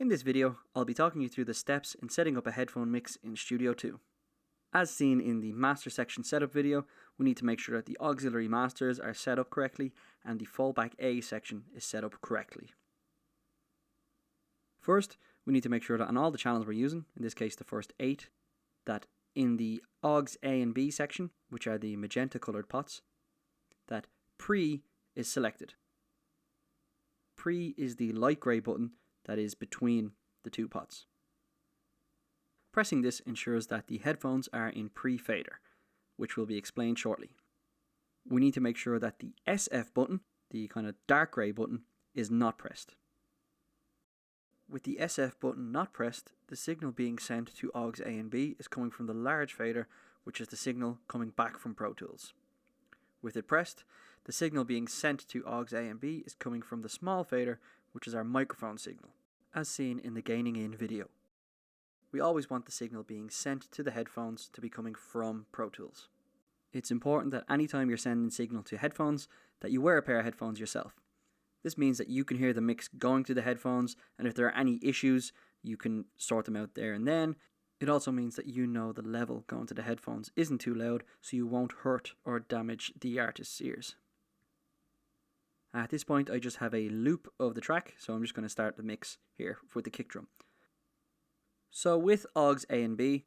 In this video, I'll be talking you through the steps in setting up a headphone mix in Studio 2. As seen in the master section setup video, we need to make sure that the auxiliary masters are set up correctly and the fallback A section is set up correctly. First, we need to make sure that on all the channels we're using, in this case the first 8, that in the aux A and B section, which are the magenta coloured pots, that pre is selected. Pre is the light grey button that is between the two pots. Pressing this ensures that the headphones are in pre-fader, which will be explained shortly. We need to make sure that the SF button, the kind of dark grey button, is not pressed. With the SF button not pressed, the signal being sent to aux A and B is coming from the large fader, which is the signal coming back from Pro Tools. With it pressed, the signal being sent to aux A and B is coming from the small fader, which is our microphone signal, as seen in the gaining in video. We always want the signal being sent to the headphones to be coming from Pro Tools. It's important that anytime you're sending signal to headphones, that you wear a pair of headphones yourself. This means that you can hear the mix going to the headphones, and if there are any issues, you can sort them out there and then. It also means that you know the level going to the headphones isn't too loud, so you won't hurt or damage the artist's ears. At this point, I just have a loop of the track, so I'm just going to start the mix here with the kick drum. So with aux A and B,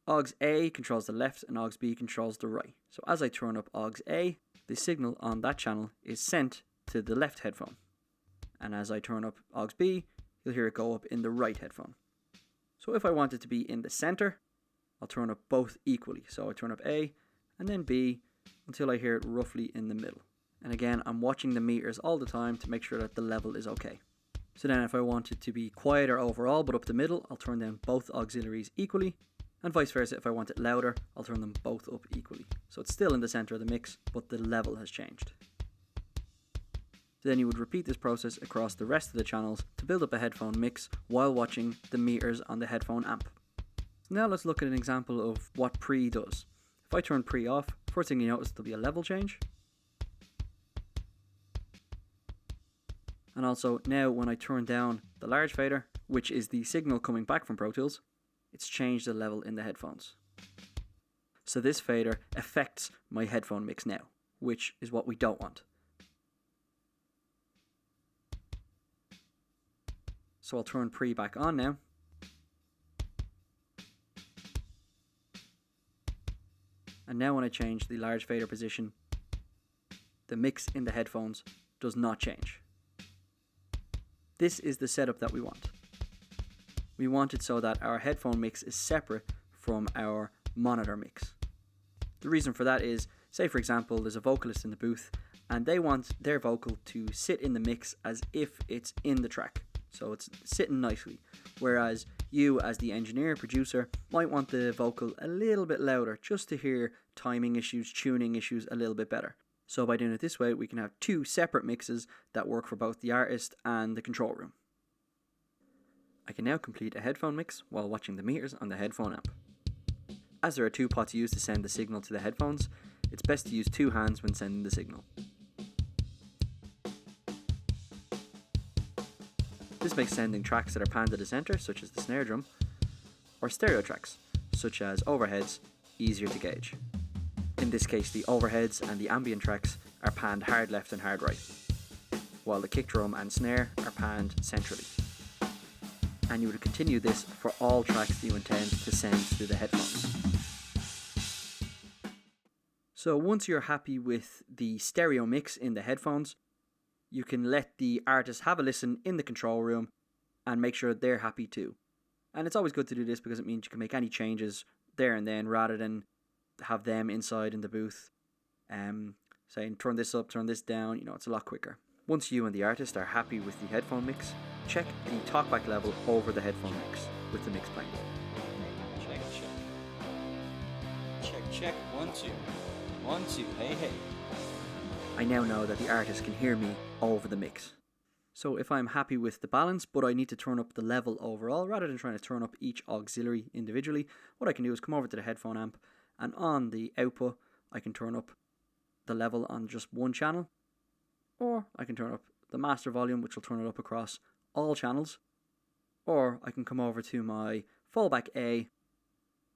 aux A controls the left and aux B controls the right. So as I turn up aux A, the signal on that channel is sent to the left headphone. And as I turn up aux B, you'll hear it go up in the right headphone. So if I want it to be in the center, I'll turn up both equally. So I turn up A and then B until I hear it roughly in the middle. And again, I'm watching the meters all the time to make sure that the level is okay. So then if I want it to be quieter overall but up the middle, I'll turn down both auxiliaries equally, and vice versa. If I want it louder, I'll turn them both up equally. So it's still in the center of the mix, but the level has changed. So then you would repeat this process across the rest of the channels to build up a headphone mix while watching the meters on the headphone amp. So now let's look at an example of what pre does. If I turn pre off, first thing you notice there'll be a level change. And also now when I turn down the large fader, which is the signal coming back from Pro Tools, it's changed the level in the headphones. So this fader affects my headphone mix now, which is what we don't want. So I'll turn pre back on now. And now when I change the large fader position, the mix in the headphones does not change. This is the setup that we want. We want it so that our headphone mix is separate from our monitor mix. The reason for that is, say for example, there's a vocalist in the booth and they want their vocal to sit in the mix as if it's in the track. So it's sitting nicely. Whereas you as the engineer, producer, might want the vocal a little bit louder just to hear timing issues, tuning issues a little bit better. So by doing it this way, we can have two separate mixes that work for both the artist and the control room. I can now complete a headphone mix while watching the meters on the headphone amp. As there are two pots used to send the signal to the headphones, it's best to use two hands when sending the signal. This makes sending tracks that are panned to the center, such as the snare drum, or stereo tracks, such as overheads, easier to gauge. In this case, the overheads and the ambient tracks are panned hard left and hard right, while the kick drum and snare are panned centrally. And you would continue this for all tracks that you intend to send through the headphones. So once you're happy with the stereo mix in the headphones, you can let the artist have a listen in the control room and make sure they're happy too. And it's always good to do this because it means you can make any changes there and then rather than have them inside in the booth saying turn this up, turn this down. It's a lot quicker. Once you and the artist are happy with the headphone mix, check the talkback level over the headphone mix with the mix playing. Check, 1, 2. 1, 2, hey. I now know that the artist can hear me over the mix. So if I'm happy with the balance, but I need to turn up the level overall, rather than trying to turn up each auxiliary individually, what I can do is come over to the headphone amp, and on the output, I can turn up the level on just one channel, or I can turn up the master volume, which will turn it up across all channels, or I can come over to my fallback A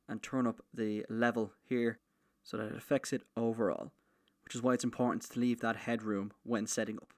and turn up the level here so that it affects it overall, which is why it's important to leave that headroom when setting up.